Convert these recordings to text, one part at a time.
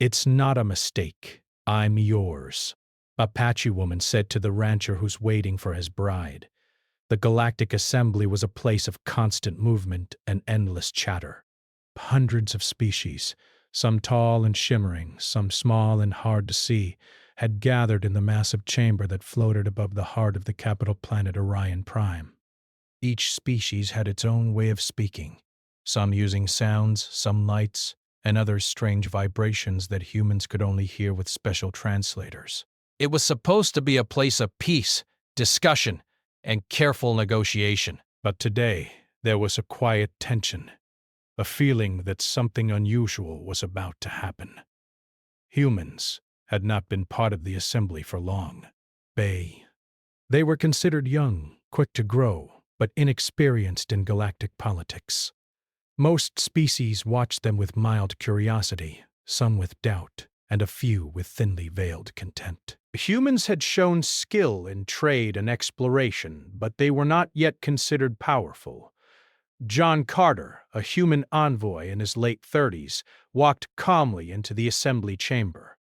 "It's not a mistake. I'm yours," Apache woman said to the rancher who's waiting for his bride. The Galactic Assembly was a place of constant movement and endless chatter. Hundreds of species, some tall and shimmering, some small and hard to see, had gathered in the massive chamber that floated above the heart of the capital planet Orion Prime. Each species had its own way of speaking, some using sounds, some lights, and others strange vibrations that humans could only hear with special translators. It was supposed to be a place of peace, discussion, and careful negotiation. But today, there was a quiet tension, a feeling that something unusual was about to happen. Humans had not been part of the assembly for long. They were considered young, quick to grow, but inexperienced in galactic politics. Most species watched them with mild curiosity, some with doubt, and a few with thinly veiled contempt. Humans had shown skill in trade and exploration, but they were not yet considered powerful. John Carter, a human envoy in his late 30s, walked calmly into the assembly chamber.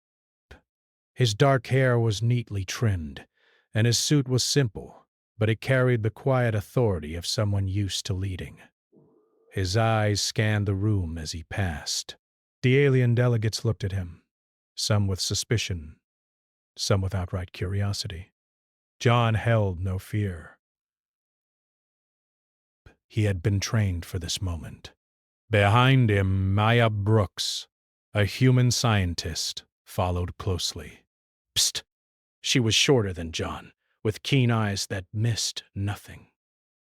His dark hair was neatly trimmed, and his suit was simple, but it carried the quiet authority of someone used to leading. His eyes scanned the room as he passed. The alien delegates looked at him, some with suspicion, some with outright curiosity. John held no fear. He had been trained for this moment. Behind him, Maya Brooks, a human scientist, followed closely. Psst! She was shorter than John, with keen eyes that missed nothing.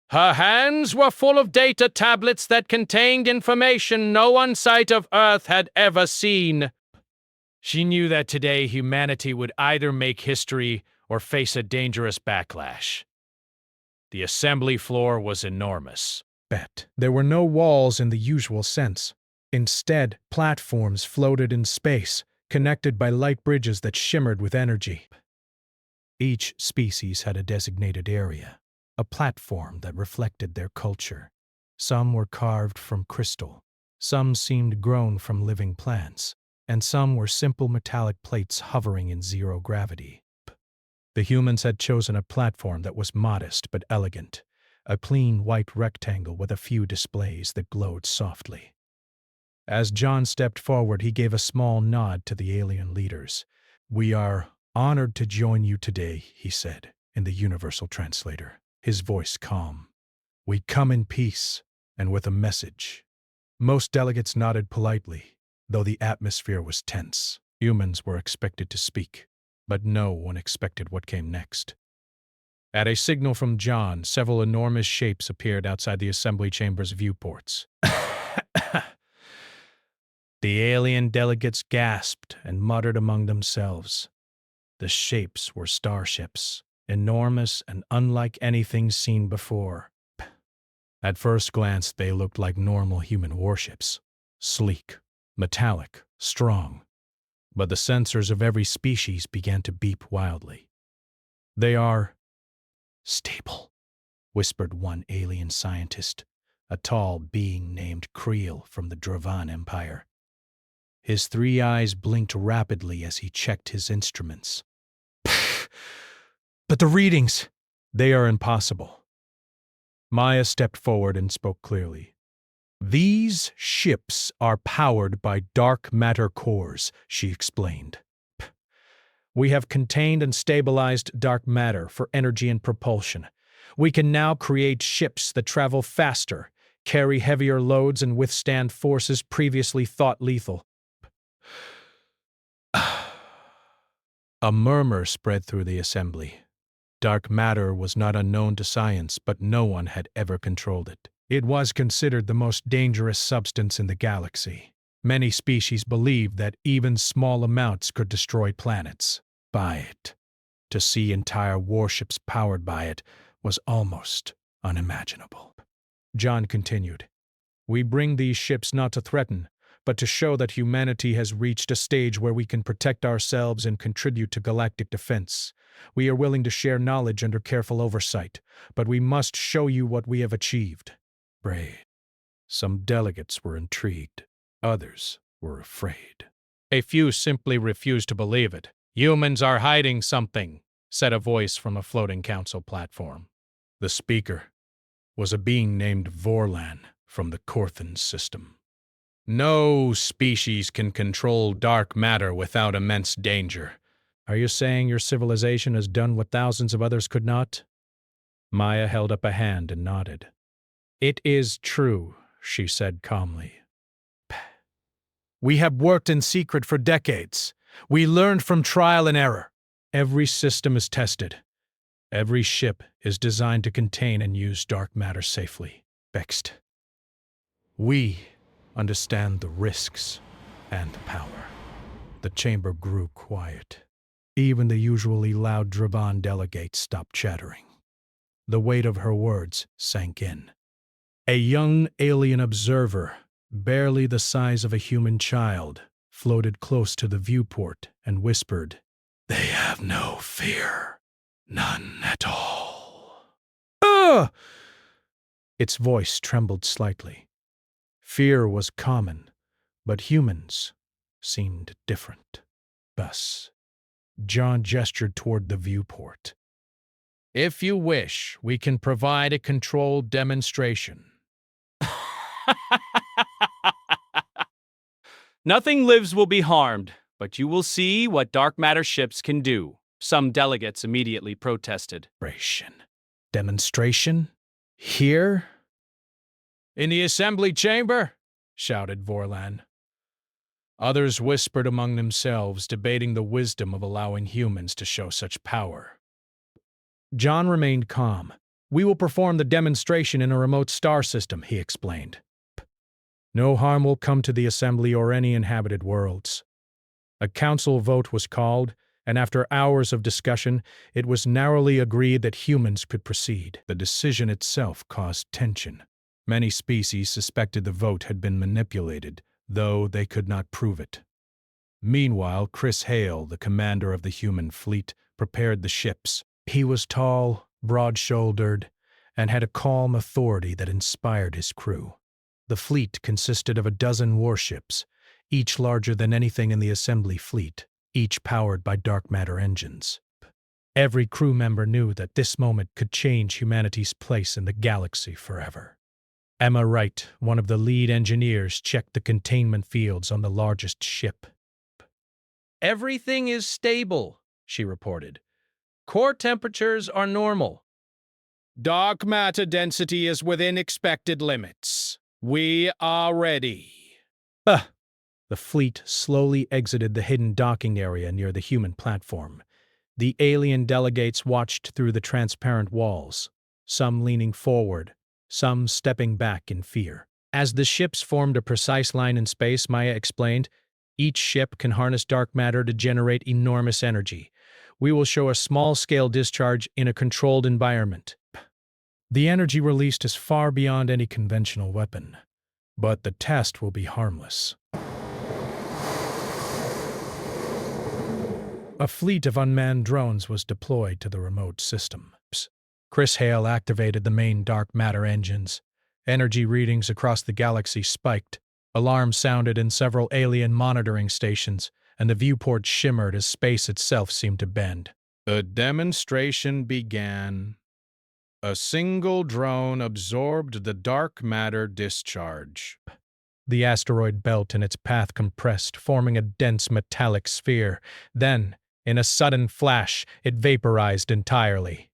Her hands were full of data tablets that contained information no one sight of Earth had ever seen. She knew that today humanity would either make history or face a dangerous backlash. The assembly floor was enormous. There were no walls in the usual sense. Instead, platforms floated in space, connected by light bridges that shimmered with energy. Each species had a designated area, a platform that reflected their culture. Some were carved from crystal, some seemed grown from living plants, and some were simple metallic plates hovering in zero gravity. The humans had chosen a platform that was modest but elegant, a clean white rectangle with a few displays that glowed softly. As John stepped forward, he gave a small nod to the alien leaders. "We are honored to join you today," he said, in the universal translator, his voice calm. "We come in peace and with a message." Most delegates nodded politely, though the atmosphere was tense. Humans were expected to speak, but no one expected what came next. At a signal from John, several enormous shapes appeared outside the assembly chamber's viewports. The alien delegates gasped and muttered among themselves. The shapes were starships, enormous and unlike anything seen before. At first glance, they looked like normal human warships, sleek, metallic, strong. But the sensors of every species began to beep wildly. "They are stable," whispered one alien scientist, a tall being named Creel from the Dravan Empire. His 3 eyes blinked rapidly as he checked his instruments. "But the readings, they are impossible." Maya stepped forward and spoke clearly. "These ships are powered by dark matter cores," she explained. "We have contained and stabilized dark matter for energy and propulsion. We can now create ships that travel faster, carry heavier loads, and withstand forces previously thought lethal." A murmur spread through the assembly. Dark matter was not unknown to science, but no one had ever controlled it. It was considered the most dangerous substance in the galaxy. Many species believed that even small amounts could destroy planets. By it, to see entire warships powered by it was almost unimaginable. John continued, "We bring these ships not to threaten, but to show that humanity has reached a stage where we can protect ourselves and contribute to galactic defense. We are willing to share knowledge under careful oversight, but we must show you what we have achieved." Some delegates were intrigued, others were afraid. A few simply refused to believe it. "Humans are hiding something," said a voice from a floating council platform. The speaker was a being named Vorlan from the Corthan system. "No species can control dark matter without immense danger." "Are you saying your civilization has done what thousands of others could not?" Maya held up a hand and nodded. "It is true," she said calmly. "We have worked in secret for decades. We learned from trial and error. Every system is tested. Every ship is designed to contain and use dark matter safely." Vexed. "We understand the risks and the power." The chamber grew quiet. Even the usually loud Dravan delegates stopped chattering. The weight of her words sank in. A young alien observer, barely the size of a human child, floated close to the viewport and whispered, "They have no fear. None at all." "Ugh!" Its voice trembled slightly. Fear was common, but humans seemed different. Thus, John gestured toward the viewport. "If you wish, we can provide a controlled demonstration." Nothing lives will be harmed, but you will see what dark matter ships can do. Some delegates immediately protested. Demonstration? Here? "In the assembly chamber?" shouted Vorlan. Others whispered among themselves, debating the wisdom of allowing humans to show such power. John remained calm. "We will perform the demonstration in a remote star system," he explained. "No harm will come to the assembly or any inhabited worlds." A council vote was called, and after hours of discussion, it was narrowly agreed that humans could proceed. The decision itself caused tension. Many species suspected the vote had been manipulated, though they could not prove it. Meanwhile, Chris Hale, the commander of the human fleet, prepared the ships. He was tall, broad-shouldered, and had a calm authority that inspired his crew. The fleet consisted of 12 warships, each larger than anything in the assembly fleet, each powered by dark matter engines. Every crew member knew that this moment could change humanity's place in the galaxy forever. Emma Wright, one of the lead engineers, checked the containment fields on the largest ship. "Everything is stable," she reported. "Core temperatures are normal. Dark matter density is within expected limits. We are ready." The fleet slowly exited the hidden docking area near the human platform. The alien delegates watched through the transparent walls, some leaning forward, some stepping back in fear. As the ships formed a precise line in space, Maya explained, "Each ship can harness dark matter to generate enormous energy. We will show a small-scale discharge in a controlled environment. The energy released is far beyond any conventional weapon, but the test will be harmless." A fleet of unmanned drones was deployed to the remote system. Chris Hale activated the main dark matter engines. Energy readings across the galaxy spiked. Alarms sounded in several alien monitoring stations, and the viewport shimmered as space itself seemed to bend. The demonstration began. A single drone absorbed the dark matter discharge. The asteroid belt in its path compressed, forming a dense metallic sphere. Then, in a sudden flash, it vaporized entirely.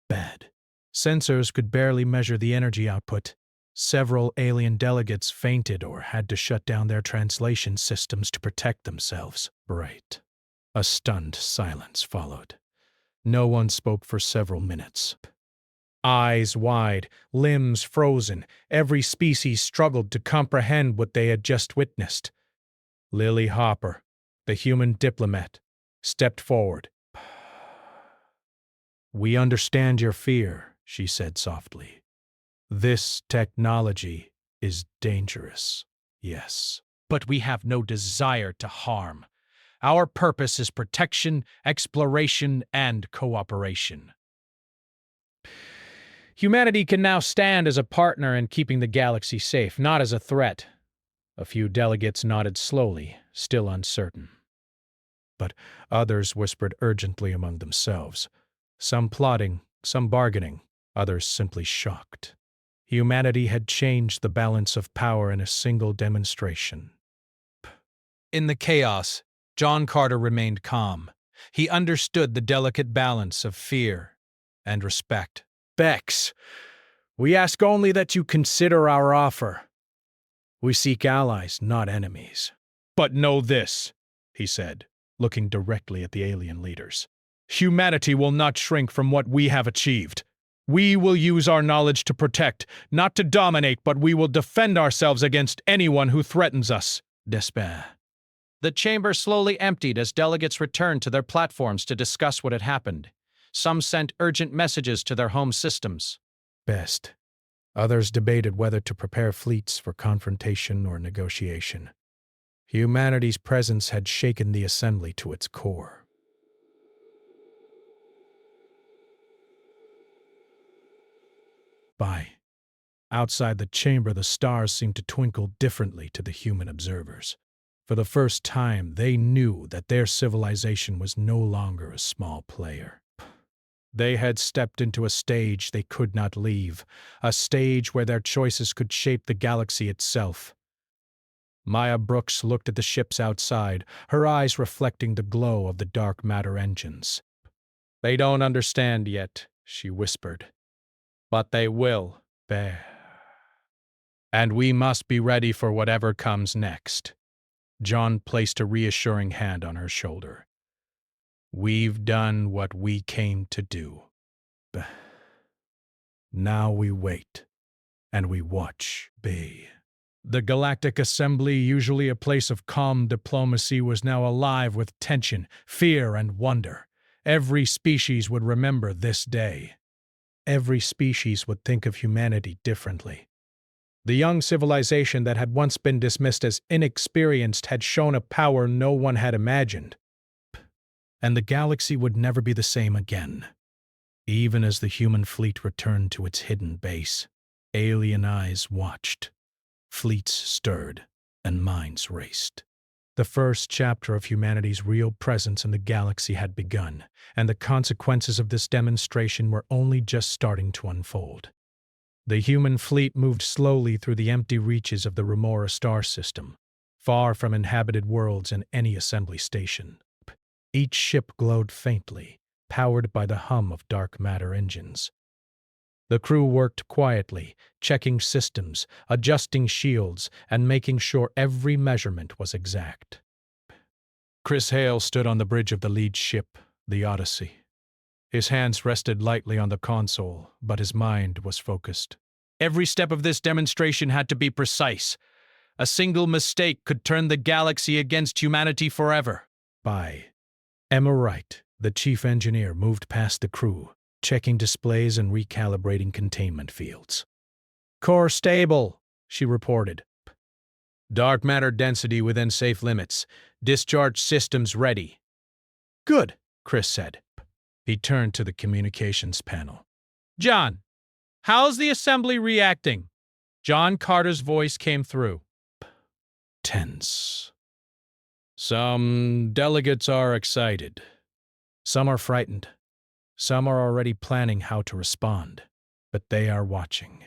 Bad. Sensors could barely measure the energy output. Several alien delegates fainted or had to shut down their translation systems to protect themselves. Right. A stunned silence followed. No one spoke for several minutes. Eyes wide, limbs frozen, every species struggled to comprehend what they had just witnessed. Lily Hopper, the human diplomat, stepped forward. "We understand your fear," she said softly. "This technology is dangerous, yes. But we have no desire to harm. Our purpose is protection, exploration, and cooperation. Humanity can now stand as a partner in keeping the galaxy safe, not as a threat." A few delegates nodded slowly, still uncertain. But others whispered urgently among themselves, some plotting, some bargaining, others simply shocked. Humanity had changed the balance of power in a single demonstration. In the chaos, John Carter remained calm. He understood the delicate balance of fear and respect. Bex, we ask only that you consider our offer. We seek allies, not enemies. But know this, he said, looking directly at the alien leaders. Humanity will not shrink from what we have achieved. We will use our knowledge to protect, not to dominate, but we will defend ourselves against anyone who threatens us. Despair. The chamber slowly emptied as delegates returned to their platforms to discuss what had happened. Some sent urgent messages to their home systems. Best. Others debated whether to prepare fleets for confrontation or negotiation. Humanity's presence had shaken the assembly to its core. Outside the chamber, the stars seemed to twinkle differently to the human observers. For the first time, they knew that their civilization was no longer a small player. They had stepped into a stage they could not leave, a stage where their choices could shape the galaxy itself. Maya Brooks looked at the ships outside, her eyes reflecting the glow of the dark matter engines. They don't understand yet, she whispered. But they will, Bear. And we must be ready for whatever comes next. John placed a reassuring hand on her shoulder. We've done what we came to do. Now we wait, and we watch, Bay. The Galactic Assembly, usually a place of calm diplomacy, was now alive with tension, fear, and wonder. Every species would remember this day. Every species would think of humanity differently. The young civilization that had once been dismissed as inexperienced had shown a power no one had imagined. And the galaxy would never be the same again. Even as the human fleet returned to its hidden base, alien eyes watched. Fleets stirred, and minds raced. The first chapter of humanity's real presence in the galaxy had begun, and the consequences of this demonstration were only just starting to unfold. The human fleet moved slowly through the empty reaches of the Remora star system, far from inhabited worlds and any assembly station. Each ship glowed faintly, powered by the hum of dark matter engines. The crew worked quietly, checking systems, adjusting shields, and making sure every measurement was exact. Chris Hale stood on the bridge of the lead ship, the Odyssey. His hands rested lightly on the console, but his mind was focused. Every step of this demonstration had to be precise. A single mistake could turn the galaxy against humanity forever. Emma Wright, the chief engineer, moved past the crew, checking displays and recalibrating containment fields. Core stable, she reported. Dark matter density within safe limits. Discharge systems ready. Good, Chris said. He turned to the communications panel. John, how's the assembly reacting? John Carter's voice came through. Tense. Some delegates are excited. Some are frightened. Some are already planning how to respond. But they are watching.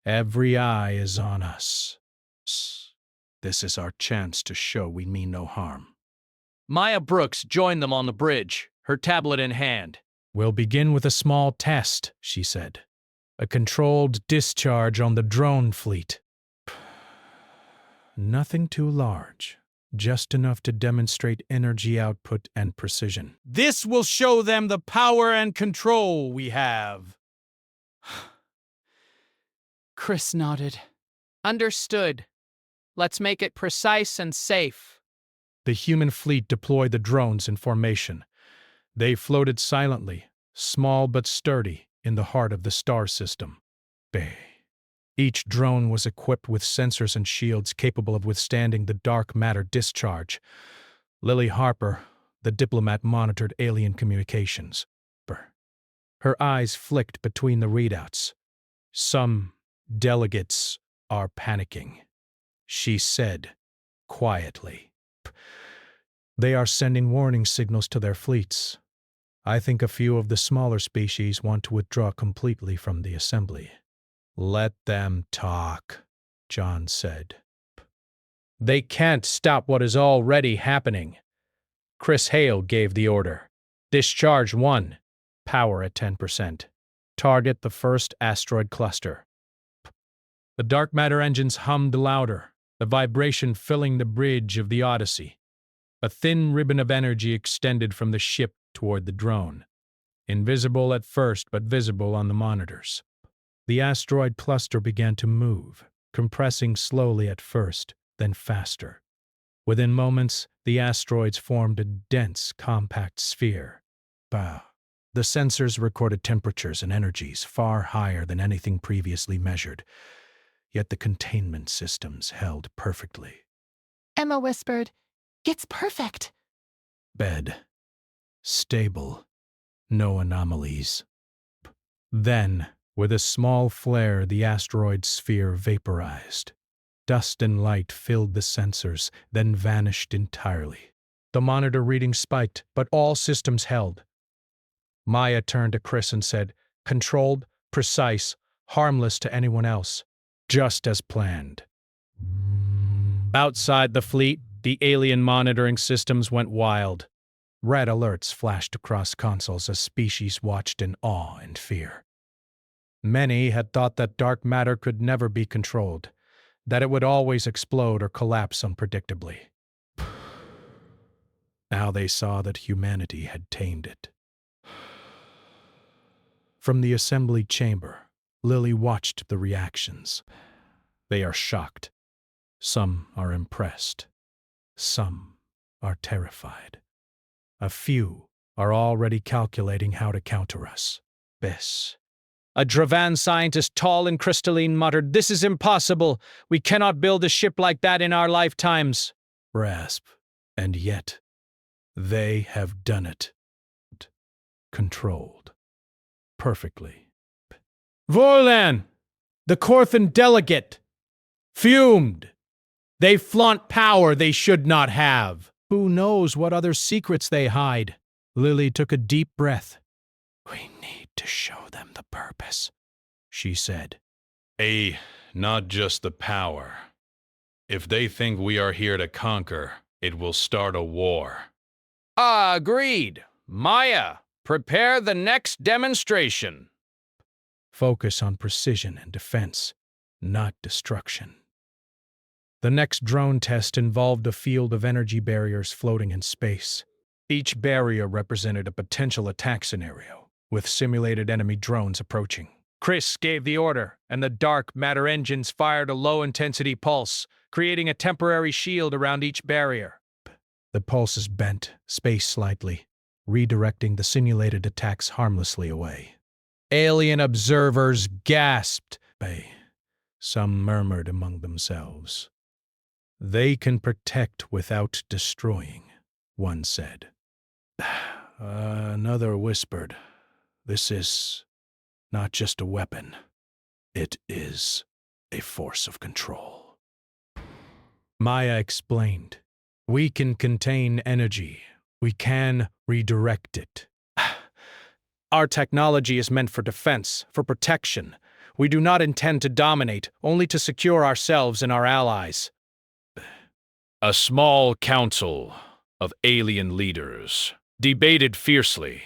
Every eye is on us. This is our chance to show we mean no harm. Maya Brooks joined them on the bridge, her tablet in hand. We'll begin with a small test, she said. A controlled discharge on the drone fleet. Nothing too large, just enough to demonstrate energy output and precision. This will show them the power and control we have. Chris nodded. Understood. Let's make it precise and safe. The human fleet deployed the drones in formation. They floated silently, small but sturdy, in the heart of the star system. Bay. Each drone was equipped with sensors and shields capable of withstanding the dark matter discharge. Lily Harper, the diplomat, monitored alien communications. Her eyes flicked between the readouts. Some delegates are panicking. she said, quietly. They are sending warning signals to their fleets. I think a few of the smaller species want to withdraw completely from the assembly. Let them talk, John said. They can't stop what is already happening. Chris Hale gave the order. Discharge 1. Power at 10%. Target the first asteroid cluster. The dark matter engines hummed louder, the vibration filling the bridge of the Odyssey. A thin ribbon of energy extended from the ship toward the drone, invisible at first but visible on the monitors. The asteroid cluster began to move, compressing slowly at first, then faster. Within moments, the asteroids formed a dense, compact sphere. Bah. The sensors recorded temperatures and energies far higher than anything previously measured, yet the containment systems held perfectly. Emma whispered, "It's perfect." Bed. Stable. No anomalies. Then, with a small flare, the asteroid sphere vaporized. Dust and light filled the sensors, then vanished entirely. The monitor reading spiked, but all systems held. Maya turned to Chris and said, "Controlled, precise, harmless to anyone else. Just as planned." Outside the fleet, the alien monitoring systems went wild. Red alerts flashed across consoles as species watched in awe and fear. Many had thought that dark matter could never be controlled, that it would always explode or collapse unpredictably. Now they saw that humanity had tamed it. From the assembly chamber, Lily watched the reactions. They are shocked. Some are impressed. Some are terrified. A few are already calculating how to counter us. Bess. A Dravan scientist, tall and crystalline, muttered, "This is impossible. We cannot build a ship like that in our lifetimes." Rasp. And yet, they have done it. Controlled. Perfectly. Vorlan! The Corthan delegate! Fumed! They flaunt power they should not have. Who knows what other secrets they hide? Lily took a deep breath. "We need to show them the purpose," she said. Not just the power. If they think we are here to conquer, it will start a war. Agreed. Maya, prepare the next demonstration. Focus on precision and defense, not destruction. The next drone test involved a field of energy barriers floating in space. Each barrier represented a potential attack scenario, with simulated enemy drones approaching. Chris gave the order, and the dark matter engines fired a low-intensity pulse, creating a temporary shield around each barrier. The pulses bent, spaced slightly, redirecting the simulated attacks harmlessly away. Alien observers gasped. Some murmured among themselves. "They can protect without destroying," one said. Another whispered, "This is not just a weapon. It is a force of control." Maya explained, "We can contain energy. We can redirect it. Our technology is meant for defense, for protection. We do not intend to dominate, only to secure ourselves and our allies." A small council of alien leaders debated fiercely.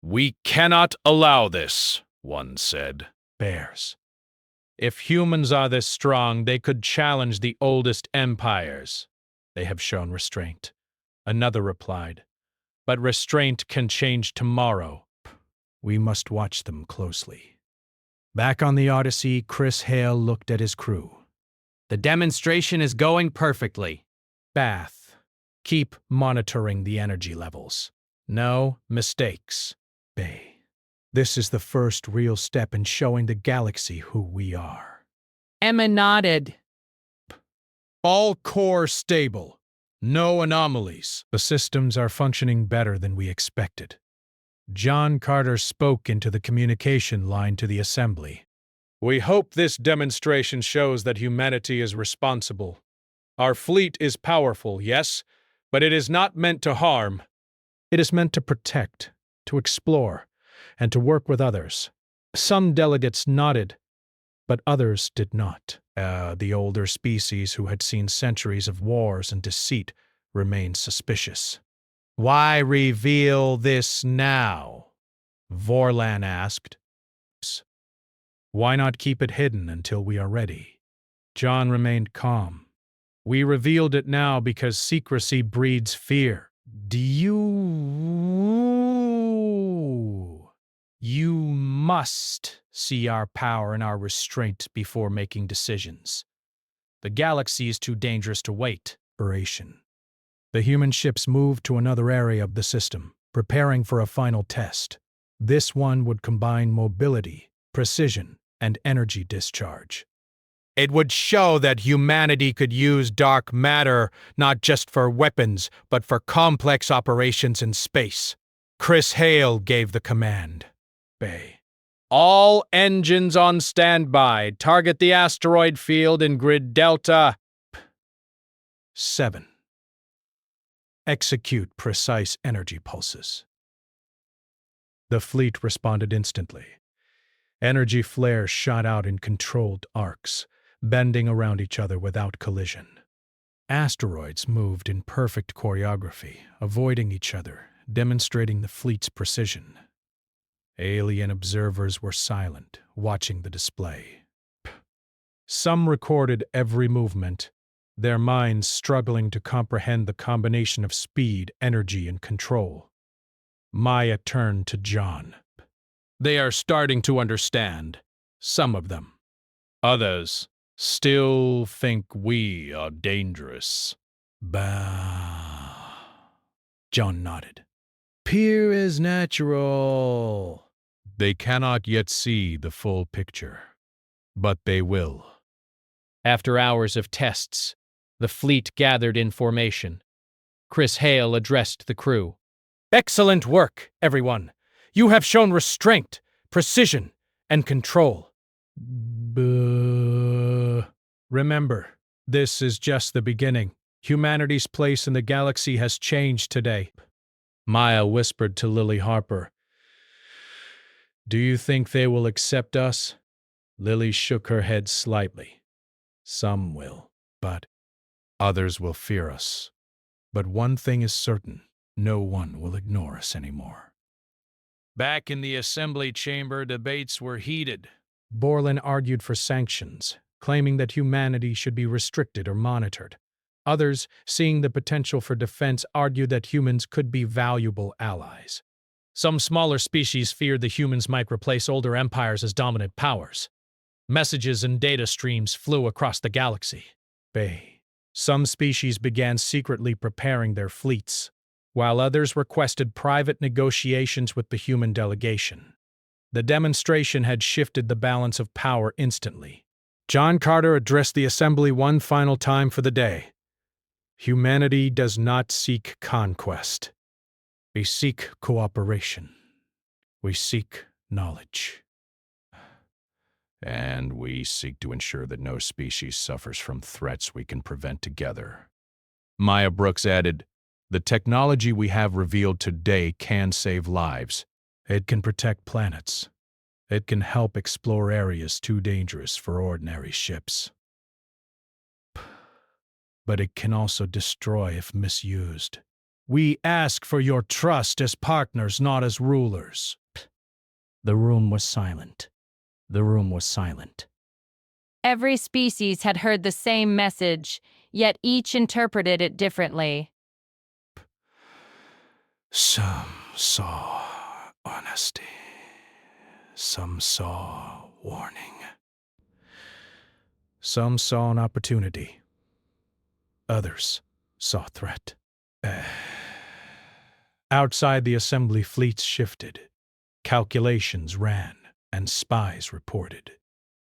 "We cannot allow this," one said. Bears. If humans are this strong, they could challenge the oldest empires. They have shown restraint. Another replied, "But restraint can change tomorrow. We must watch them closely." Back on the Odyssey, Chris Hale looked at his crew. The demonstration is going perfectly. Bath. Keep monitoring the energy levels. No mistakes. Bay. This is the first real step in showing the galaxy who we are. Emma nodded. All core stable. No anomalies. The systems are functioning better than we expected. John Carter spoke into the communication line to the assembly. "We hope this demonstration shows that humanity is responsible, Our fleet is powerful, yes, but it is not meant to harm. It is meant to protect, to explore, and to work with others. Some delegates nodded, but others did not. The older species who had seen centuries of wars and deceit remained suspicious. Why reveal this now? Vorlan asked. Why not keep it hidden until we are ready? John remained calm. We revealed it now because secrecy breeds fear. You must see our power and our restraint before making decisions. The galaxy is too dangerous to wait. The human ships moved to another area of the system, preparing for a final test. This one would combine mobility, precision, and energy discharge. It would show that humanity could use dark matter not just for weapons, but for complex operations in space. Chris Hale gave the command. All engines on standby. Target the asteroid field in grid Delta 7. Execute precise energy pulses. The fleet responded instantly. Energy flares shot out in controlled arcs, bending around each other without collision. Asteroids moved in perfect choreography, avoiding each other, demonstrating the fleet's precision. Alien observers were silent, watching the display. Some recorded every movement, their minds struggling to comprehend the combination of speed, energy, and control. Maya turned to John. They are starting to understand, some of them. Others still think we are dangerous. Bah. John nodded. Peer is natural. They cannot yet see the full picture, but they will. After hours of tests, the fleet gathered in formation. Chris Hale addressed the crew. Excellent work, everyone. You have shown restraint, precision, and control. Remember, this is just the beginning. Humanity's place in the galaxy has changed today. Maya whispered to Lily Harper. Do you think they will accept us? Lily shook her head slightly. Some will, but others will fear us. But one thing is certain, no one will ignore us anymore. Back in the assembly chamber, debates were heated. Borland argued for sanctions, claiming that humanity should be restricted or monitored. Others, seeing the potential for defense, argued that humans could be valuable allies. Some smaller species feared the humans might replace older empires as dominant powers. Messages and data streams flew across the galaxy. Some species began secretly preparing their fleets, while others requested private negotiations with the human delegation. The demonstration had shifted the balance of power instantly. John Carter addressed the assembly one final time for the day. Humanity does not seek conquest. We seek cooperation. We seek knowledge. And we seek to ensure that no species suffers from threats we can prevent together. Maya Brooks added, the technology we have revealed today can save lives. It can protect planets. It can help explore areas too dangerous for ordinary ships. But it can also destroy if misused. We ask for your trust as partners, not as rulers. The room was silent. The room was silent. Every species had heard the same message, yet each interpreted it differently. Some saw honesty. Some saw warning. Some saw an opportunity. Others saw threat. Outside the assembly, fleets shifted. Calculations ran, and spies reported.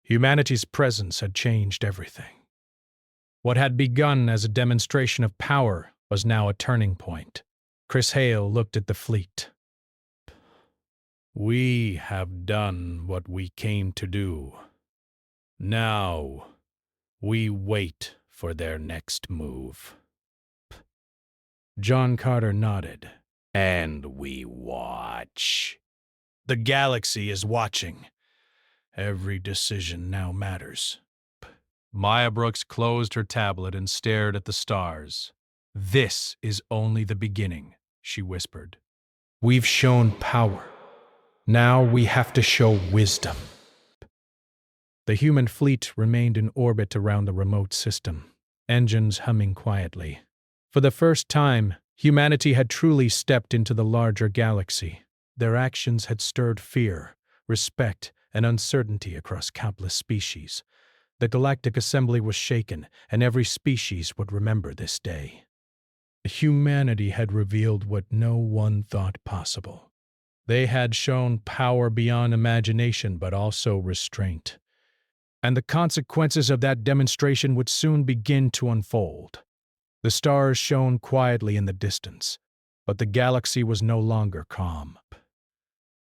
Humanity's presence had changed everything. What had begun as a demonstration of power was now a turning point. Chris Hale looked at the fleet. We have done what we came to do. Now, we wait for their next move. John Carter nodded. And we watch. The galaxy is watching. Every decision now matters. Maya Brooks closed her tablet and stared at the stars. This is only the beginning, she whispered. We've shown power. Now we have to show wisdom. The human fleet remained in orbit around the remote system, engines humming quietly. For the first time, humanity had truly stepped into the larger galaxy. Their actions had stirred fear, respect, and uncertainty across countless species. The Galactic Assembly was shaken, and every species would remember this day. Humanity had revealed what no one thought possible. They had shown power beyond imagination, but also restraint. And the consequences of that demonstration would soon begin to unfold. The stars shone quietly in the distance, but the galaxy was no longer calm.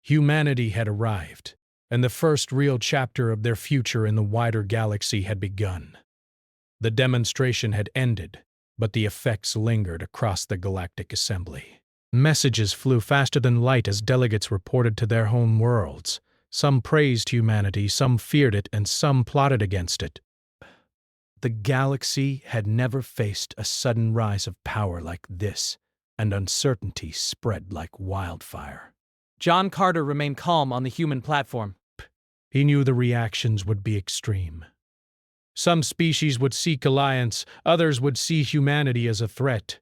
Humanity had arrived, and the first real chapter of their future in the wider galaxy had begun. The demonstration had ended, but the effects lingered across the Galactic Assembly. Messages flew faster than light as delegates reported to their home worlds. Some praised humanity, some feared it, and some plotted against it. The galaxy had never faced a sudden rise of power like this, and uncertainty spread like wildfire. John Carter remained calm on the human platform. He knew the reactions would be extreme. Some species would seek alliance, others would see humanity as a threat.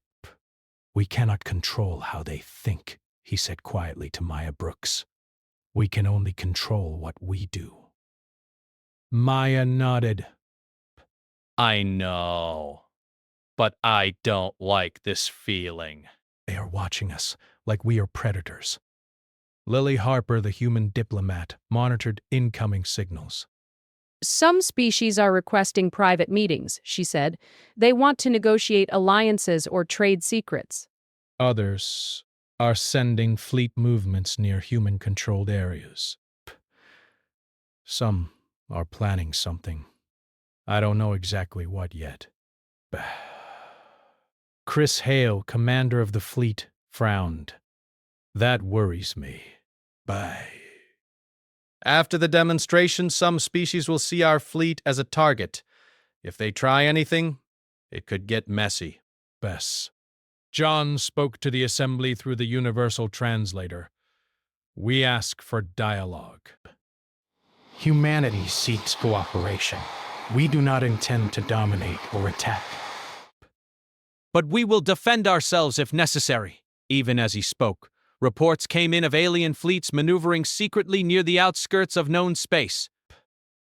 We cannot control how they think, he said quietly to Maya Brooks. We can only control what we do. Maya nodded. I know, but I don't like this feeling. They are watching us like we are predators. Lily Harper, the human diplomat, monitored incoming signals. Some species are requesting private meetings, she said. They want to negotiate alliances or trade secrets. Others are sending fleet movements near human-controlled areas. Some are planning something. I don't know exactly what yet. Chris Hale, commander of the fleet, frowned. That worries me. Bye. After the demonstration, some species will see our fleet as a target. If they try anything, it could get messy. Bess. John spoke to the assembly through the universal translator. We ask for dialogue. Humanity seeks cooperation. We do not intend to dominate or attack. But we will defend ourselves if necessary. Even as he spoke, reports came in of alien fleets maneuvering secretly near the outskirts of known space.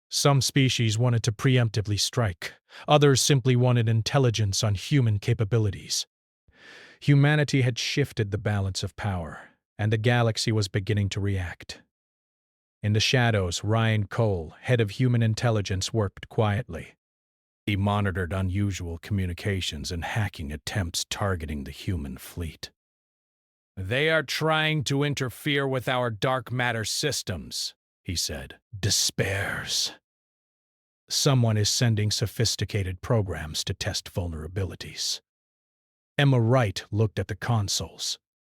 Some species wanted to preemptively strike. Others simply wanted intelligence on human capabilities. Humanity had shifted the balance of power, and the galaxy was beginning to react. In the shadows, Ryan Cole, head of human intelligence, worked quietly. He monitored unusual communications and hacking attempts targeting the human fleet. They are trying to interfere with our dark matter systems, he said. Despairs. Someone is sending sophisticated programs to test vulnerabilities. Emma Wright looked at the consoles.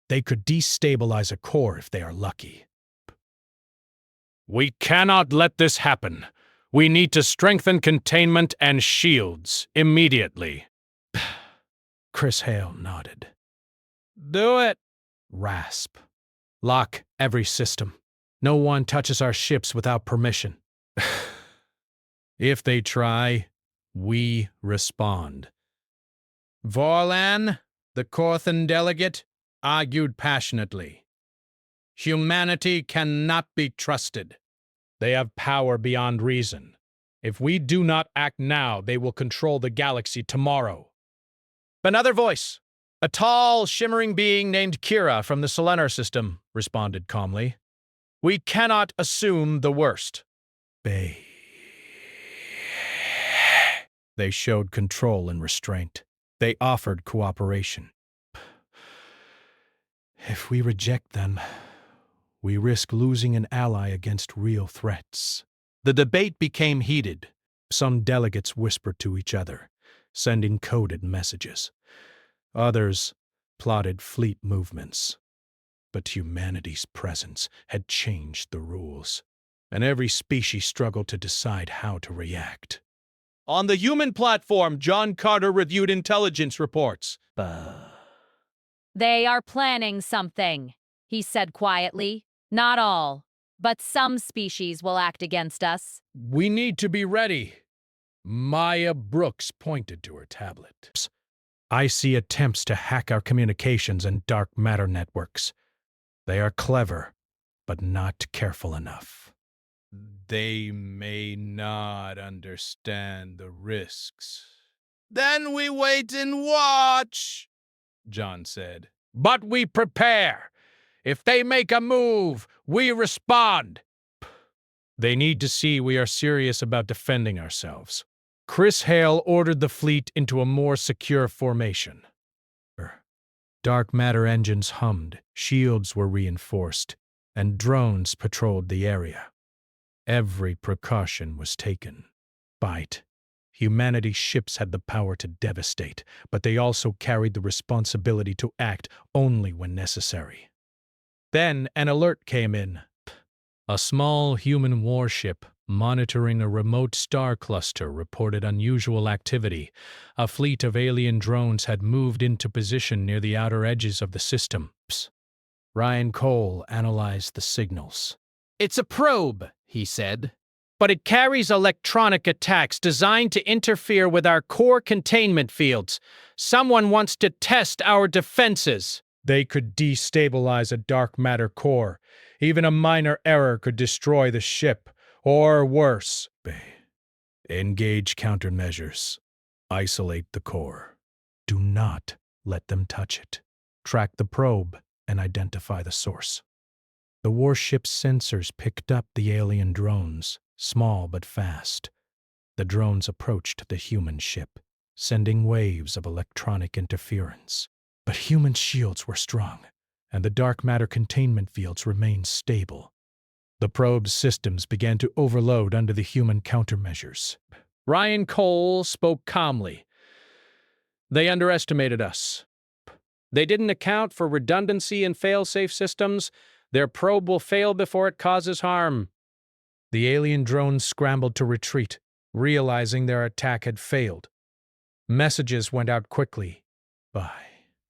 They could destabilize a core if they are lucky. We cannot let this happen. We need to strengthen containment and shields immediately. Chris Hale nodded. Do it! Rasp. Lock every system. No one touches our ships without permission. If they try, we respond. Vorlan, the Corthan delegate, argued passionately. Humanity cannot be trusted. They have power beyond reason. If we do not act now, they will control the galaxy tomorrow. Another voice. A tall, shimmering being named Kira from the Selenar system responded calmly. We cannot assume the worst. They showed control and restraint. They offered cooperation. If we reject them, we risk losing an ally against real threats. The debate became heated. Some delegates whispered to each other. sending coded messages. Others plotted fleet movements. But humanity's presence had changed the rules, and every species struggled to decide how to react. On the human platform, John Carter reviewed intelligence reports. They are planning something, he said quietly. Not all, but some species will act against us. We need to be ready. Maya Brooks pointed to her tablet. I see attempts to hack our communications and dark matter networks. They are clever, but not careful enough. They may not understand the risks. Then we wait and watch, John said. But we prepare. If they make a move, we respond. They need to see we are serious about defending ourselves. Chris Hale ordered the fleet into a more secure formation. Dark matter engines hummed, shields were reinforced, and drones patrolled the area. Every precaution was taken. Humanity's ships had the power to devastate, but they also carried the responsibility to act only when necessary. Then an alert came in. A small human warship monitoring a remote star cluster reported unusual activity. A fleet of alien drones had moved into position near the outer edges of the system. Ryan Cole analyzed the signals. It's a probe, he said. But it carries electronic attacks designed to interfere with our core containment fields. Someone wants to test our defenses. They could destabilize a dark matter core. Even a minor error could destroy the ship. Or worse. Engage countermeasures. Isolate the core. Do not let them touch it. Track the probe and identify the source. The warship's sensors picked up the alien drones, small but fast. The drones approached the human ship, sending waves of electronic interference. But human shields were strong, and the dark matter containment fields remained stable. The probe's systems began to overload under the human countermeasures. Ryan Cole spoke calmly. They underestimated us. They didn't account for redundancy in fail-safe systems. Their probe will fail before it causes harm. The alien drones scrambled to retreat, realizing their attack had failed. Messages went out quickly.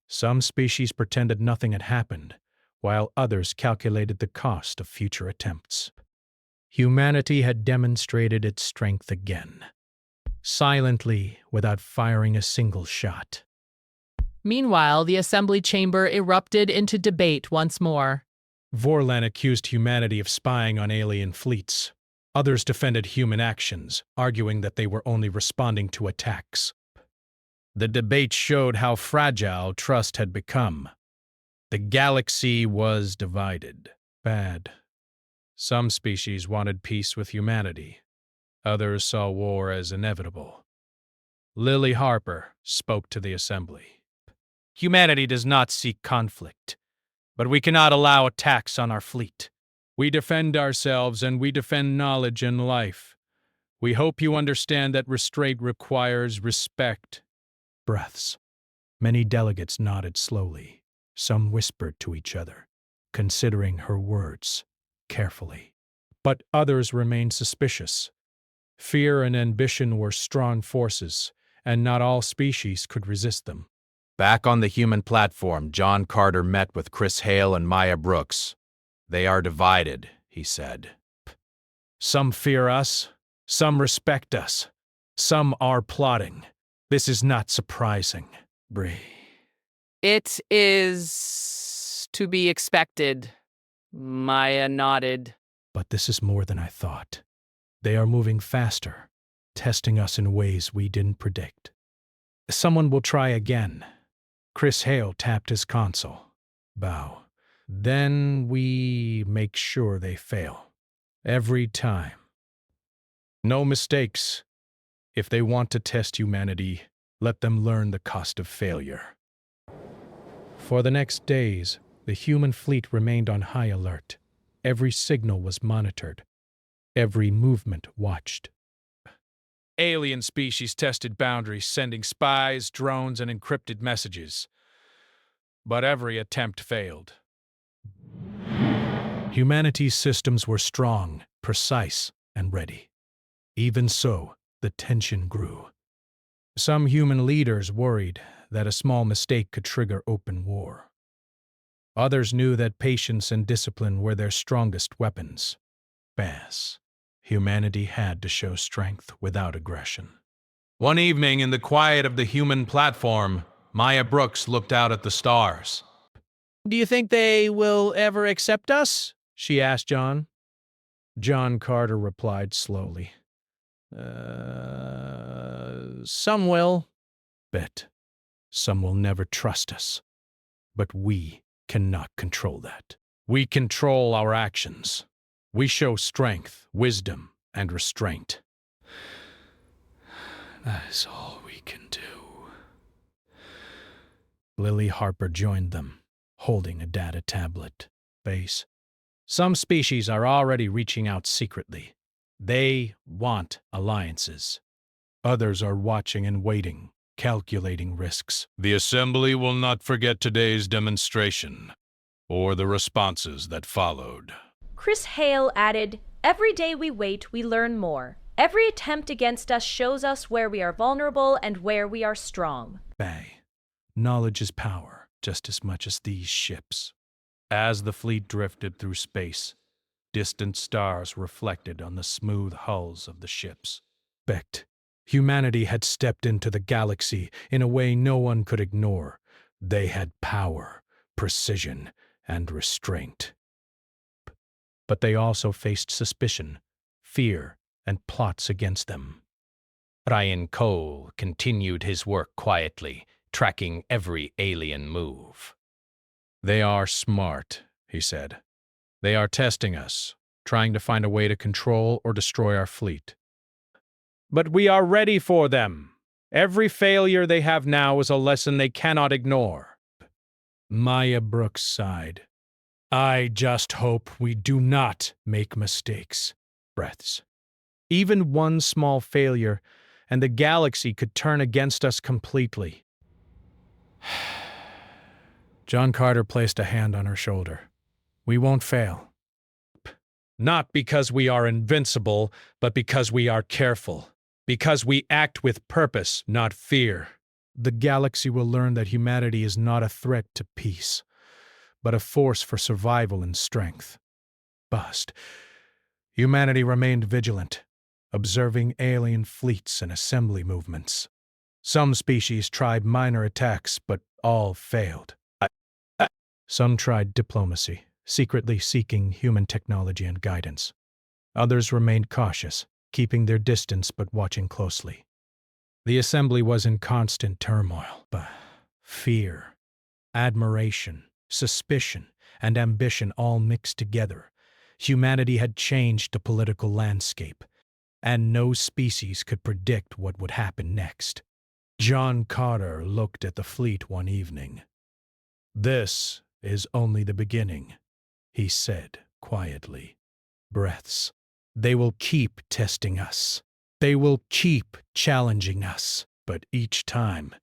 Some species pretended nothing had happened, while others calculated the cost of future attempts. Humanity had demonstrated its strength again, silently, without firing a single shot. Meanwhile, the assembly chamber erupted into debate once more. Vorlan accused humanity of spying on alien fleets. Others defended human actions, arguing that they were only responding to attacks. The debate showed how fragile trust had become. The galaxy was divided. Some species wanted peace with humanity. Others saw war as inevitable. Lily Harper spoke to the assembly. Humanity does not seek conflict, but we cannot allow attacks on our fleet. We defend ourselves and we defend knowledge and life. We hope you understand that restraint requires respect. Breaths. Many delegates nodded slowly. Some whispered to each other, considering her words carefully. But others remained suspicious. Fear and ambition were strong forces, and not all species could resist them. Back on the human platform, John Carter met with Chris Hale and Maya Brooks. They are divided, he said. Some fear us, some respect us, some are plotting. This is not surprising, Bree. It is to be expected. Maya nodded. But this is more than I thought. They are moving faster, testing us in ways we didn't predict. Someone will try again. Chris Hale tapped his console. Bow. Then we make sure they fail. Every time. No mistakes. If they want to test humanity, let them learn the cost of failure. For the next days, the human fleet remained on high alert. Every signal was monitored. Every movement watched. Alien species tested boundaries, sending spies, drones, and encrypted messages. But every attempt failed. Humanity's systems were strong, precise, and ready. Even so, the tension grew. Some human leaders worried that a small mistake could trigger open war. Others knew that patience and discipline were their strongest weapons. Bass. Humanity had to show strength without aggression. One evening, in the quiet of the human platform, Maya Brooks looked out at the stars. Do you think they will ever accept us? She asked John. John Carter replied slowly. Some will. Bet. Some will never trust us. But we cannot control that. We control our actions. We show strength, wisdom, and restraint. That is all we can do. Lily Harper joined them, holding a data tablet. Base. Some species are already reaching out secretly. They want alliances. Others are watching and waiting, calculating risks. The Assembly will not forget today's demonstration, or the responses that followed. Chris Hale added, "Every day we wait, we learn more. Every attempt against us shows us where we are vulnerable and where we are strong." Bay. Knowledge is power, just as much as these ships. As the fleet drifted through space, distant stars reflected on the smooth hulls of the ships. Becked. Humanity had stepped into the galaxy in a way no one could ignore. They had power, precision, and restraint. But they also faced suspicion, fear, and plots against them. Ryan Cole continued his work quietly, tracking every alien move. They are smart, he said. They are testing us, trying to find a way to control or destroy our fleet. But we are ready for them. Every failure they have now is a lesson they cannot ignore. Maya Brooks sighed. I just hope we do not make mistakes. Breaths. Even one small failure, and the galaxy could turn against us completely. John Carter placed a hand on her shoulder. We won't fail. Not because we are invincible, but because we are careful. Because we act with purpose, not fear. The galaxy will learn that humanity is not a threat to peace, but a force for survival and strength. Bust. Humanity remained vigilant, observing alien fleets and assembly movements. Some species tried minor attacks, but all failed. Some tried diplomacy, secretly seeking human technology and guidance. Others remained cautious, keeping their distance but watching closely. The assembly was in constant turmoil. Fear, admiration, suspicion, and ambition all mixed together. Humanity had changed the political landscape, and no species could predict what would happen next. John Carter looked at the fleet one evening. This is only the beginning, he said quietly. Breaths. They will keep testing us. They will keep challenging us. But each time,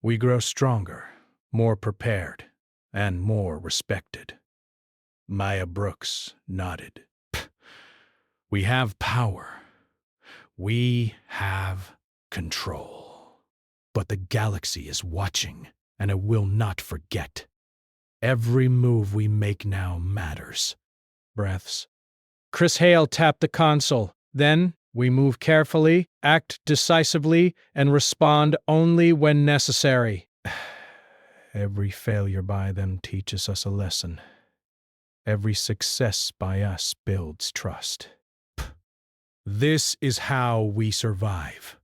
we grow stronger, more prepared, and more respected. Maya Brooks nodded. We have power. We have control. But the galaxy is watching, and it will not forget. Every move we make now matters. Breaths. Chris Hale tapped the console. Then, we move carefully, act decisively, and respond only when necessary. Every failure by them teaches us a lesson. Every success by us builds trust. This is how we survive.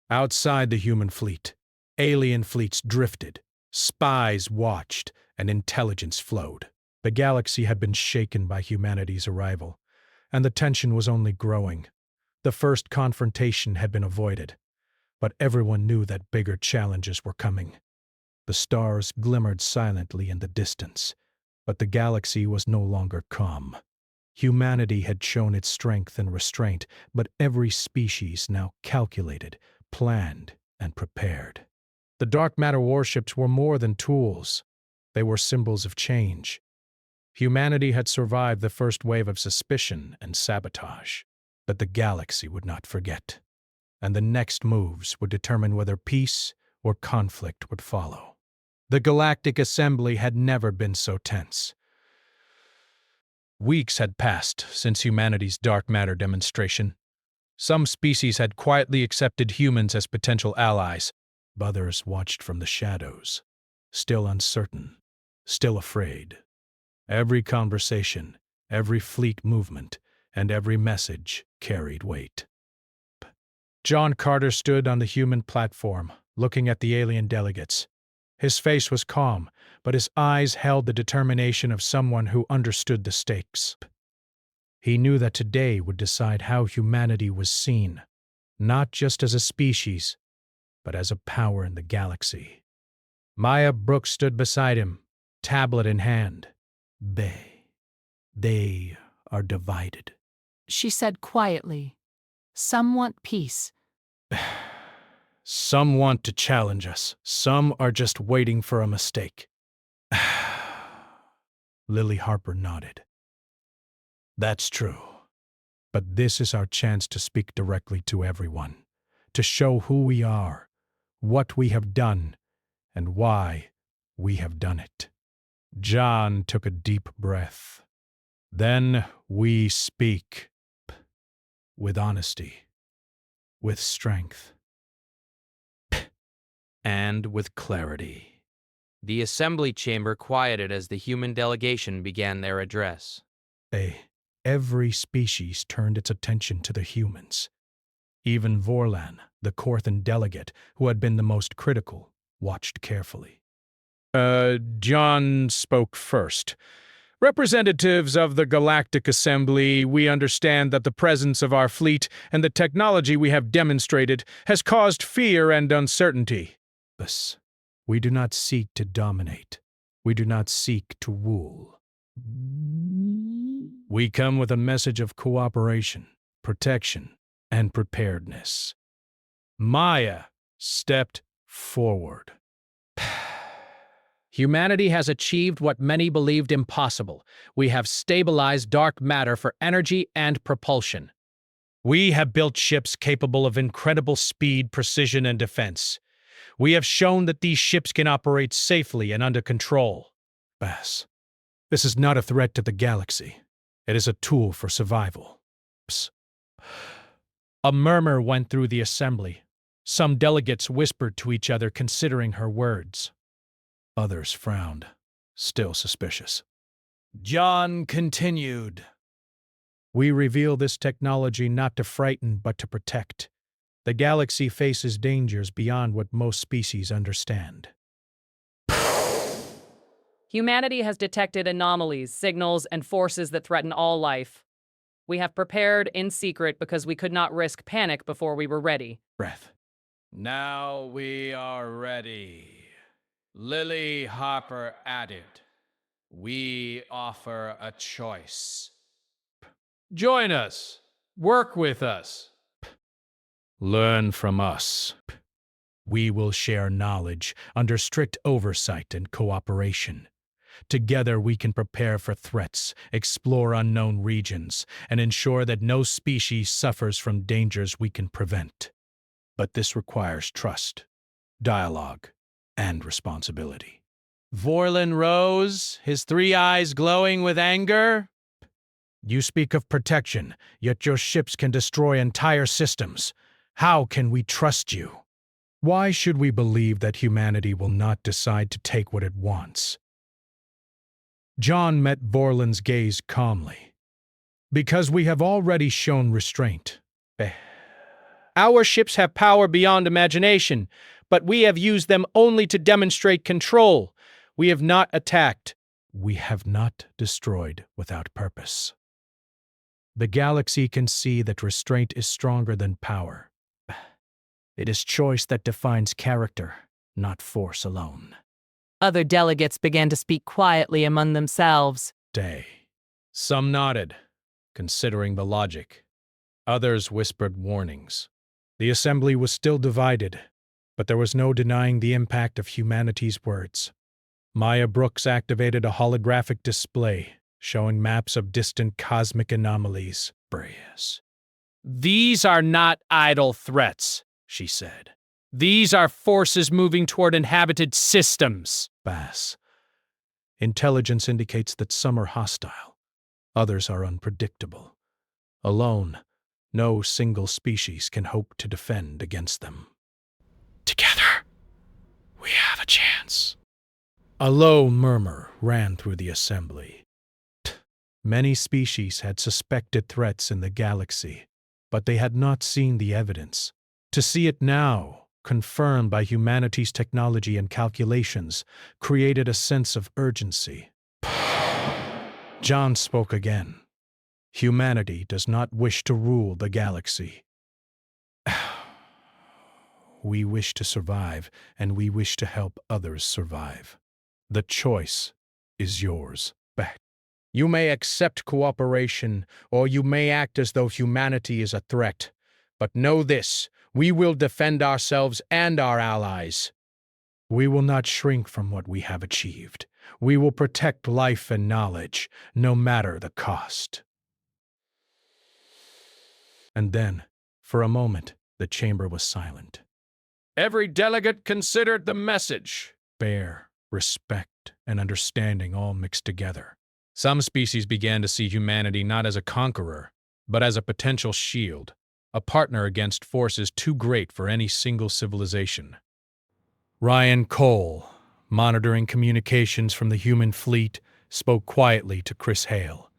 Outside the human fleet, alien fleets drifted, spies watched, and intelligence flowed. The galaxy had been shaken by humanity's arrival, and the tension was only growing. The first confrontation had been avoided, but everyone knew that bigger challenges were coming. The stars glimmered silently in the distance, but the galaxy was no longer calm. Humanity had shown its strength and restraint, but every species now calculated, planned, and prepared. The dark matter warships were more than tools. They were symbols of change. Humanity had survived the first wave of suspicion and sabotage, but the galaxy would not forget, and the next moves would determine whether peace or conflict would follow. The Galactic Assembly had never been so tense. Weeks had passed since humanity's dark matter demonstration. Some species had quietly accepted humans as potential allies. Others watched from the shadows, still uncertain, still afraid. Every conversation, every fleet movement, and every message carried weight. John Carter stood on the human platform, looking at the alien delegates. His face was calm, but his eyes held the determination of someone who understood the stakes. He knew that today would decide how humanity was seen, not just as a species, but as a power in the galaxy. Maya Brooks stood beside him, tablet in hand. They are divided, She said quietly. Some want peace. Some want to challenge us. Some are just waiting for a mistake. Lily Harper nodded. That's true. But this is our chance to speak directly to everyone, to show who we are, what we have done, and why we have done it. John took a deep breath. Then we speak. With honesty. With strength. And with clarity. The assembly chamber quieted as the human delegation began their address. Every species turned its attention to the humans. Even Vorlan, the Korthan delegate, who had been the most critical, watched carefully. John spoke first. Representatives of the Galactic Assembly, we understand that the presence of our fleet and the technology we have demonstrated has caused fear and uncertainty. We do not seek to dominate. We do not seek to rule. We come with a message of cooperation, protection, and preparedness. Maya stepped forward. Humanity has achieved what many believed impossible. We have stabilized dark matter for energy and propulsion. We have built ships capable of incredible speed, precision, and defense. We have shown that these ships can operate safely and under control. This is not a threat to the galaxy. It is a tool for survival. A murmur went through the assembly. Some delegates whispered to each other, considering her words. Others frowned, still suspicious. John continued. We reveal this technology not to frighten, but to protect. The galaxy faces dangers beyond what most species understand. Humanity has detected anomalies, signals, and forces that threaten all life. We have prepared in secret because we could not risk panic before we were ready. Breath. Now we are ready. Lily Harper added, we offer a choice. Join us. Work with us. Learn from us. We will share knowledge under strict oversight and cooperation. Together we can prepare for threats, explore unknown regions, and ensure that no species suffers from dangers we can prevent. But this requires trust, dialogue, and responsibility. Vorlan rose, his 3 eyes glowing with anger. You speak of protection, yet your ships can destroy entire systems. How can we trust you? Why should we believe that humanity will not decide to take what it wants? John met Vorlan's gaze calmly. Because we have already shown restraint. Our ships have power beyond imagination, but we have used them only to demonstrate control. We have not attacked. We have not destroyed without purpose. The galaxy can see that restraint is stronger than power. It is choice that defines character, not force alone. Other delegates began to speak quietly among themselves. Some nodded, considering the logic. Others whispered warnings. The assembly was still divided, but there was no denying the impact of humanity's words. Maya Brooks activated a holographic display showing maps of distant cosmic anomalies. These are not idle threats, she said. These are forces moving toward inhabited systems. Bass. Intelligence indicates that some are hostile. Others are unpredictable. Alone, no single species can hope to defend against them. Together, we have a chance. A low murmur ran through the assembly. Many species had suspected threats in the galaxy, but they had not seen the evidence. To see it now, confirmed by humanity's technology and calculations, created a sense of urgency. John spoke again. Humanity does not wish to rule the galaxy. We wish to survive, and we wish to help others survive. The choice is yours. You may accept cooperation, or you may act as though humanity is a threat. But know this, we will defend ourselves and our allies. We will not shrink from what we have achieved. We will protect life and knowledge, no matter the cost. And then, for a moment, the chamber was silent. Every delegate considered the message. Fear, respect, and understanding all mixed together. Some species began to see humanity not as a conqueror, but as a potential shield, a partner against forces too great for any single civilization. Ryan Cole, monitoring communications from the human fleet, spoke quietly to Chris Hale.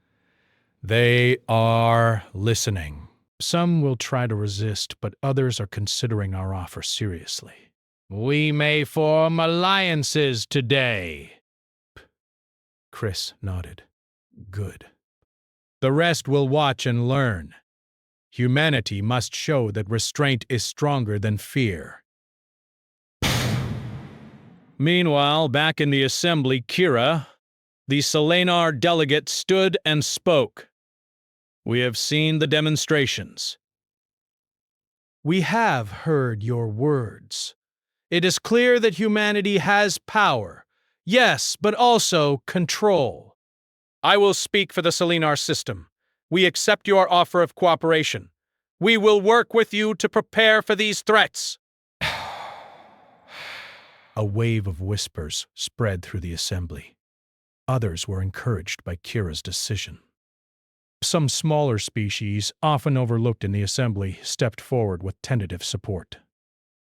They are listening. Some will try to resist, but others are considering our offer seriously. We may form alliances today. Chris nodded. Good. The rest will watch and learn. Humanity must show that restraint is stronger than fear. Meanwhile, back in the assembly, Kira, the Selenar delegate, stood and spoke. We have seen the demonstrations. We have heard your words. It is clear that humanity has power. Yes, but also control. I will speak for the Selenar system. We accept your offer of cooperation. We will work with you to prepare for these threats. A wave of whispers spread through the assembly. Others were encouraged by Kira's decision. Some smaller species, often overlooked in the assembly, stepped forward with tentative support.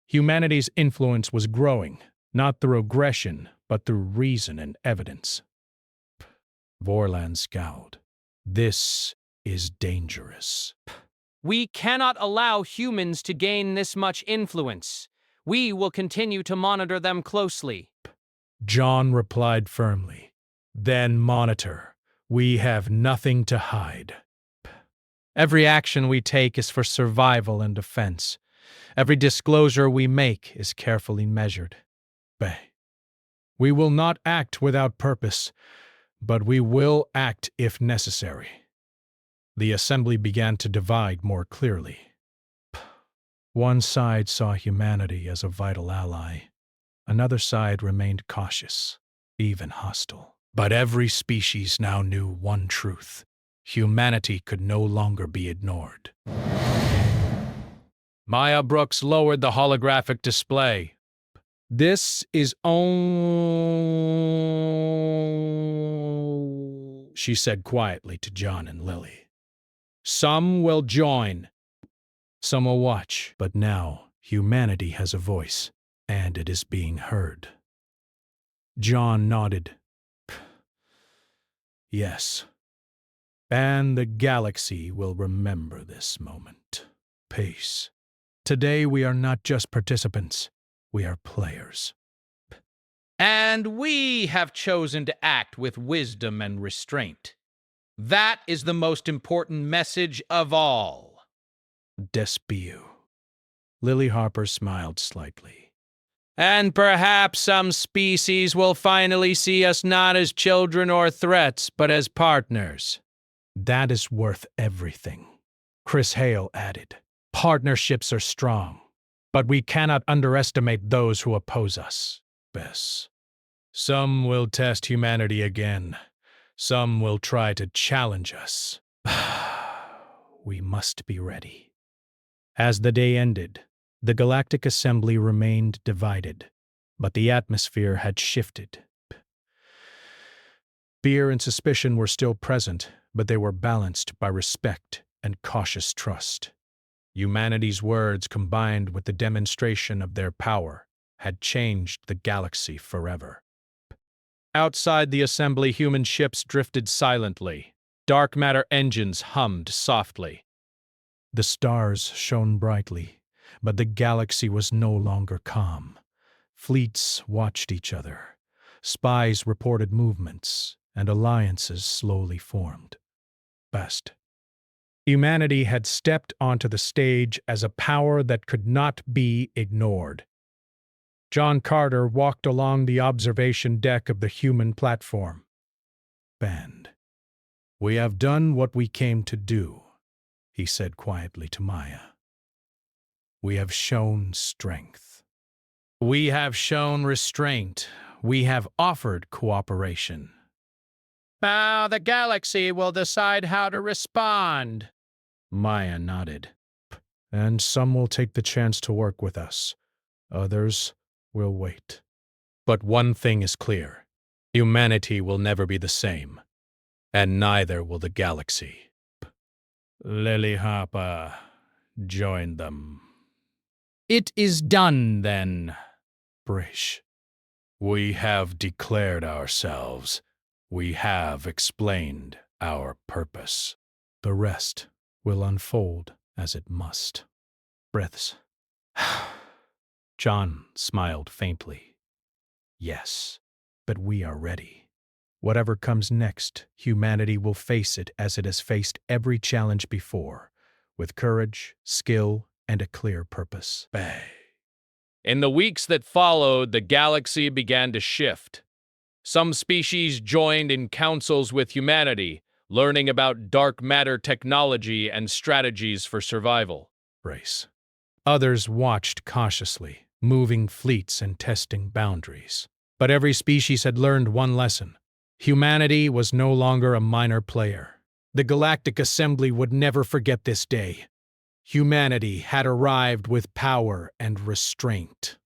Humanity's influence was growing, not through aggression, but through reason and evidence. Vorlan scowled. This is dangerous. We cannot allow humans to gain this much influence. We will continue to monitor them closely. John replied firmly. Then monitor. We have nothing to hide. Every action we take is for survival and defense. Every disclosure we make is carefully measured. We will not act without purpose, but we will act if necessary. The assembly began to divide more clearly. One side saw humanity as a vital ally. Another side remained cautious, even hostile. But every species now knew one truth. Humanity could no longer be ignored. Maya Brooks lowered the holographic display. This is she said quietly to John and Lily. Some will join. Some will watch. But now, humanity has a voice, and it is being heard. John nodded. Yes. And the galaxy will remember this moment. Peace. Today we are not just participants. We are players. And we have chosen to act with wisdom and restraint. That is the most important message of all. Despiu. Lily Harper smiled slightly. And perhaps some species will finally see us not as children or threats, but as partners. That is worth everything. Chris Hale added, partnerships are strong, but we cannot underestimate those who oppose us. Bess. Some will test humanity again. Some will try to challenge us. We must be ready. As the day ended, the Galactic Assembly remained divided, but the atmosphere had shifted. Fear and suspicion were still present, but they were balanced by respect and cautious trust. Humanity's words, combined with the demonstration of their power, had changed the galaxy forever. Outside the assembly, human ships drifted silently. Dark matter engines hummed softly. The stars shone brightly, but the galaxy was no longer calm. Fleets watched each other. Spies reported movements, and alliances slowly formed. Best. Humanity had stepped onto the stage as a power that could not be ignored. John Carter walked along the observation deck of the human platform. Band. We have done what we came to do, he said quietly to Maya. We have shown strength. We have shown restraint. We have offered cooperation. Now the galaxy will decide how to respond. Maya nodded. And some will take the chance to work with us. Others will wait. But one thing is clear. Humanity will never be the same. And neither will the galaxy. Lily Harper joined them. It is done, then. Brish. We have declared ourselves. We have explained our purpose. The rest will unfold as it must. Breaths. John smiled faintly. Yes, but we are ready. Whatever comes next, humanity will face it as it has faced every challenge before, with courage, skill, and a clear purpose. Bay. In the weeks that followed, the galaxy began to shift. Some species joined in councils with humanity, learning about dark matter technology and strategies for survival. Race. Others watched cautiously, moving fleets and testing boundaries. But every species had learned one lesson. Humanity was no longer a minor player. The Galactic Assembly would never forget this day. Humanity had arrived with power and restraint.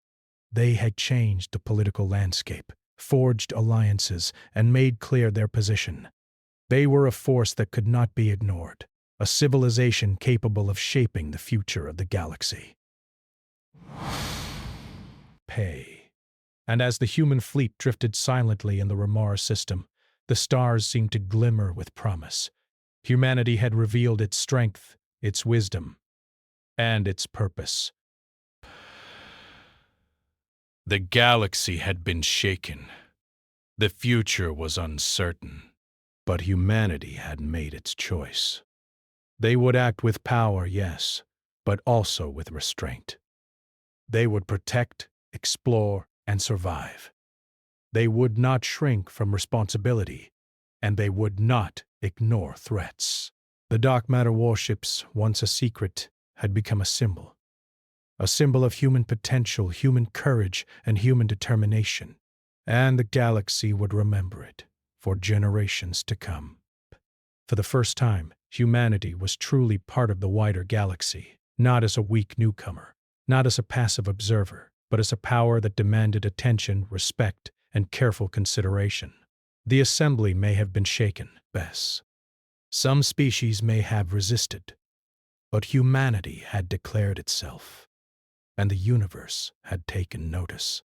They had changed the political landscape, forged alliances, and made clear their position. They were a force that could not be ignored, a civilization capable of shaping the future of the galaxy. Pay. And as the human fleet drifted silently in the Ramar system, the stars seemed to glimmer with promise. Humanity had revealed its strength, its wisdom, and its purpose. The galaxy had been shaken. The future was uncertain, but humanity had made its choice. They would act with power, yes, but also with restraint. They would protect, explore, and survive. They would not shrink from responsibility, and they would not ignore threats. The dark matter warships, once a secret, had become a symbol of human potential, human courage, and human determination. And the galaxy would remember it for generations to come. For the first time, humanity was truly part of the wider galaxy, not as a weak newcomer, not as a passive observer, but as a power that demanded attention, respect, and careful consideration. The assembly may have been shaken, Bess. Some species may have resisted, but humanity had declared itself, and the universe had taken notice.